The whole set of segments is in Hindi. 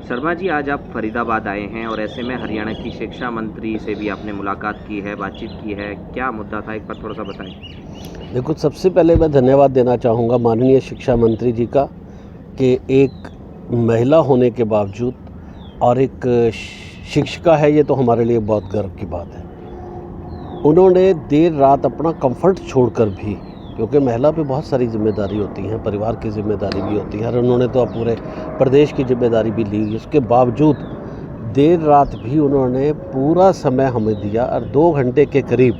शर्मा जी, आज आप फरीदाबाद आए हैं और ऐसे में हरियाणा की शिक्षा मंत्री से भी आपने मुलाकात की है, बातचीत की है। क्या मुद्दा था, एक बार थोड़ा-सा बताएँ? देखो, सबसे पहले मैं धन्यवाद देना चाहूँगा माननीय शिक्षा मंत्री जी का कि एक महिला होने के बावजूद और एक शिक्षिका है, ये तो हमारे लिए बहुत गर्व की बात है। उन्होंने देर रात अपना कंफर्ट छोड़कर भी, क्योंकि महिला पे बहुत सारी ज़िम्मेदारी होती हैं, परिवार की ज़िम्मेदारी भी होती है और उन्होंने तो अब पूरे प्रदेश की ज़िम्मेदारी भी ली है। उसके बावजूद देर रात भी उन्होंने पूरा समय हमें दिया और 2 घंटे के करीब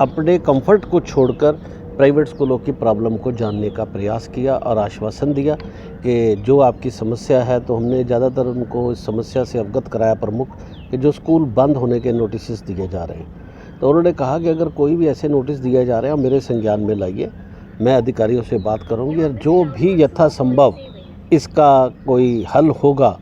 अपने कंफर्ट को छोड़कर प्राइवेट स्कूलों की प्रॉब्लम को जानने का प्रयास किया और आश्वासन दिया कि जो आपकी समस्या है, तो हमने ज़्यादातर उनको इस समस्या से अवगत कराया प्रमुख कि जो स्कूल बंद होने के नोटिस दिए जा रहे हैं। तो उन्होंने कहा कि अगर कोई भी ऐसे नोटिस दिए जा रहे हैं, मेरे संज्ञान में लाइए, मैं अधिकारियों से बात करूँगी और जो भी यथासंभव इसका कोई हल होगा,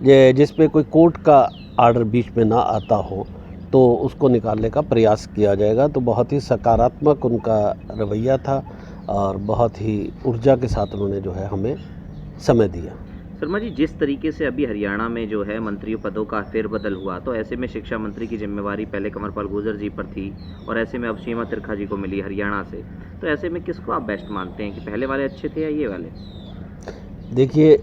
ये जिस पे कोई कोर्ट का आर्डर बीच में ना आता हो, तो उसको निकालने का प्रयास किया जाएगा। तो बहुत ही सकारात्मक उनका रवैया था और बहुत ही ऊर्जा के साथ उन्होंने जो है हमें समय दिया। शर्मा जी, जिस तरीके से अभी हरियाणा में जो है मंत्रियों पदों का फेरबदल हुआ, तो ऐसे में शिक्षा मंत्री की ज़िम्मेवारी पहले कंवरपाल गुर्जर जी पर थी और ऐसे में अब सीमा त्रिखा जी को मिली हरियाणा से। तो ऐसे में किसको आप बेस्ट मानते हैं कि पहले वाले अच्छे थे या ये वाले? देखिए,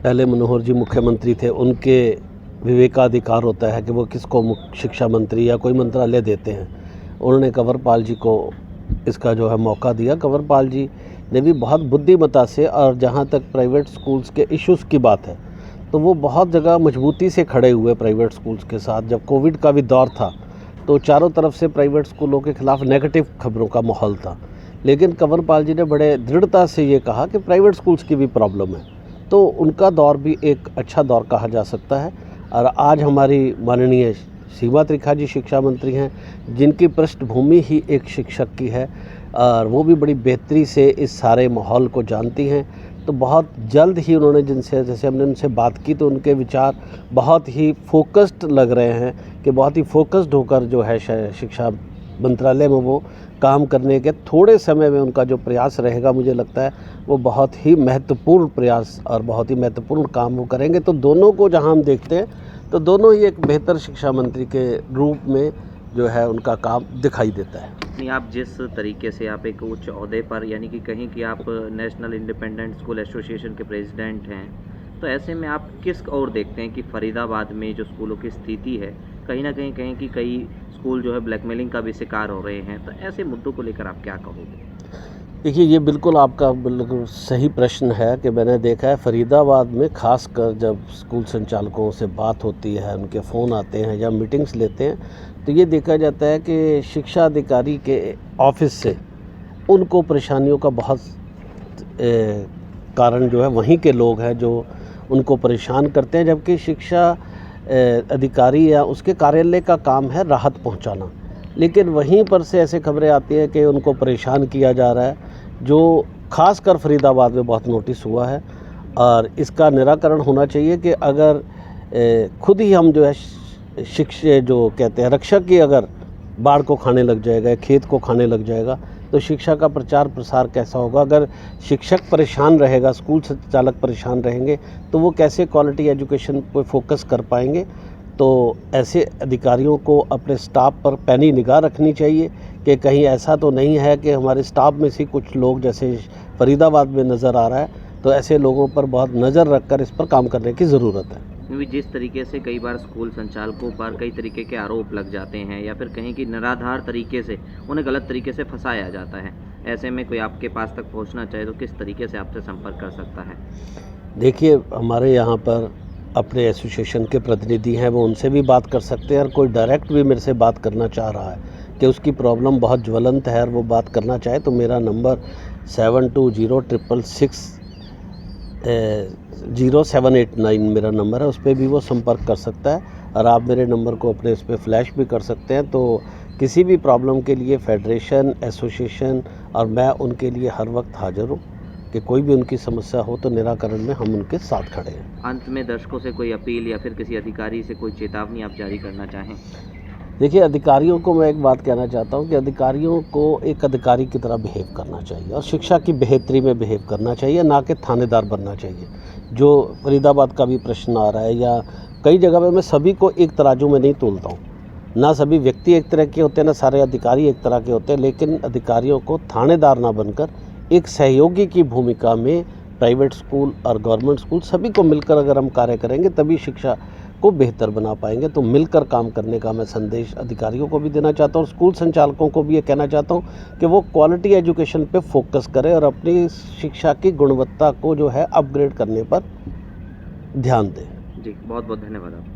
पहले मनोहर जी मुख्यमंत्री थे, उनके विवेकाधिकार होता है कि वो किसको शिक्षा मंत्री या कोई मंत्रालय देते हैं। उन्होंने कंवरपाल जी को इसका जो है मौका दिया। कंवरपाल जी ने भी बहुत बुद्धिमत्ता से, और जहाँ तक प्राइवेट स्कूल्स के इश्यूज़ की बात है, तो वो बहुत जगह मजबूती से खड़े हुए प्राइवेट स्कूल्स के साथ। जब कोविड का भी दौर था, तो चारों तरफ से प्राइवेट स्कूलों के खिलाफ नेगेटिव खबरों का माहौल था, लेकिन कंवरपाल जी ने बड़े दृढ़ता से ये कहा कि प्राइवेट स्कूल्स की भी प्रॉब्लम है। तो उनका दौर भी एक अच्छा दौर कहा जा सकता है। और आज हमारी माननीय सीमा त्रिखा जी शिक्षा मंत्री हैं, जिनकी पृष्ठभूमि ही एक शिक्षक की है और वो भी बड़ी बेहतरी से इस सारे माहौल को जानती हैं। तो बहुत जल्द ही उन्होंने, जिनसे जैसे हमने उनसे बात की, तो उनके विचार बहुत ही फोकस्ड लग रहे हैं कि बहुत ही फोकस्ड होकर जो है शिक्षा मंत्रालय में वो काम करने के थोड़े समय में उनका जो प्रयास रहेगा, मुझे लगता है वो बहुत ही महत्वपूर्ण प्रयास और बहुत ही महत्वपूर्ण काम वो करेंगे। तो दोनों को जहां हम देखते हैं, तो दोनों ही एक बेहतर शिक्षा मंत्री के रूप में जो है उनका काम दिखाई देता है। नहीं, आप जिस तरीके से आप एक उच्च ओहदे पर, यानी कि कहीं कि आप नेशनल इंडिपेंडेंट स्कूल एसोसिएशन के प्रेसिडेंट हैं, तो ऐसे में आप किस ओर देखते हैं कि फरीदाबाद में जो स्कूलों की स्थिति है, कहीं न कहीं कहें कि कई स्कूल जो है ब्लैकमेलिंग का भी शिकार हो रहे हैं, तो ऐसे मुद्दों को लेकर आप क्या कहोगे? देखिए, ये बिल्कुल आपका बिल्कुल सही प्रश्न है कि मैंने देखा है फरीदाबाद में, ख़ासकर जब स्कूल संचालकों से बात होती है, उनके फ़ोन आते हैं या मीटिंग्स लेते हैं, तो ये देखा जाता है कि शिक्षा अधिकारी के ऑफ़िस से उनको परेशानियों का बहुत कारण जो है वहीं के लोग हैं जो उनको परेशान करते हैं, जबकि शिक्षा अधिकारी या उसके कार्यालय का काम है राहत पहुंचाना। लेकिन वहीं पर से ऐसे खबरें आती हैं कि उनको परेशान किया जा रहा है, जो ख़ासकर फरीदाबाद में बहुत नोटिस हुआ है। और इसका निराकरण होना चाहिए कि अगर खुद ही हम जो है जो कहते हैं रक्षक ही अगर बाढ़ को खाने लग जाएगा, खेत को खाने लग जाएगा, तो शिक्षा का प्रचार प्रसार कैसा होगा? अगर शिक्षक परेशान रहेगा, स्कूल संचालक परेशान रहेंगे, तो वो कैसे क्वालिटी एजुकेशन पे फोकस कर पाएंगे? तो ऐसे अधिकारियों को अपने स्टाफ पर पैनी निगाह रखनी चाहिए कि कहीं ऐसा तो नहीं है कि हमारे स्टाफ में से कुछ लोग, जैसे फरीदाबाद में नज़र आ रहा है, तो ऐसे लोगों पर बहुत नज़र रखकर इस पर काम करने की ज़रूरत है। क्योंकि जिस तरीके से कई बार स्कूल संचालकों पर कई तरीके के आरोप लग जाते हैं या फिर कहीं कि निराधार तरीके से उन्हें गलत तरीके से फंसाया जाता है, ऐसे में कोई आपके पास तक पहुंचना चाहे तो किस तरीके से आपसे संपर्क कर सकता है? देखिए, हमारे यहाँ पर अपने एसोसिएशन के प्रतिनिधि हैं, वो उनसे भी बात कर सकते हैं, और कोई डायरेक्ट भी मेरे से बात करना चाह रहा है कि उसकी प्रॉब्लम बहुत ज्वलंत है और वो बात करना चाहे, तो मेरा नंबर 720666 0789 मेरा नंबर है, उस पर भी वो संपर्क कर सकता है। और आप मेरे नंबर को अपने उस पर फ्लैश भी कर सकते हैं। तो किसी भी प्रॉब्लम के लिए फेडरेशन, एसोसिएशन और मैं उनके लिए हर वक्त हाज़िर हूँ कि कोई भी उनकी समस्या हो तो निराकरण में हम उनके साथ खड़े हैं। अंत में दर्शकों से कोई अपील या फिर किसी अधिकारी से कोई चेतावनी आप जारी करना चाहें? देखिए, अधिकारियों को मैं एक बात कहना चाहता हूँ कि अधिकारियों को एक अधिकारी की तरह बिहेव करना चाहिए और शिक्षा की बेहतरी में बिहेव करना चाहिए, ना कि थानेदार बनना चाहिए। जो फरीदाबाद का भी प्रश्न आ रहा है या कई जगह पे मैं सभी को एक तराजू में नहीं तोलता हूँ। ना सभी व्यक्ति एक तरह के होते हैं, ना सारे अधिकारी एक तरह के होते हैं, लेकिन अधिकारियों को थानेदार ना बनकर एक सहयोगी की भूमिका में प्राइवेट स्कूल और गवर्नमेंट स्कूल सभी को मिलकर अगर हम कार्य करेंगे तभी शिक्षा को बेहतर बना पाएंगे। तो मिलकर काम करने का मैं संदेश अधिकारियों को भी देना चाहता हूँ और स्कूल संचालकों को भी ये कहना चाहता हूँ कि वो क्वालिटी एजुकेशन पे फोकस करें और अपनी शिक्षा की गुणवत्ता को जो है अपग्रेड करने पर ध्यान दें। जी, बहुत-बहुत धन्यवाद आपका।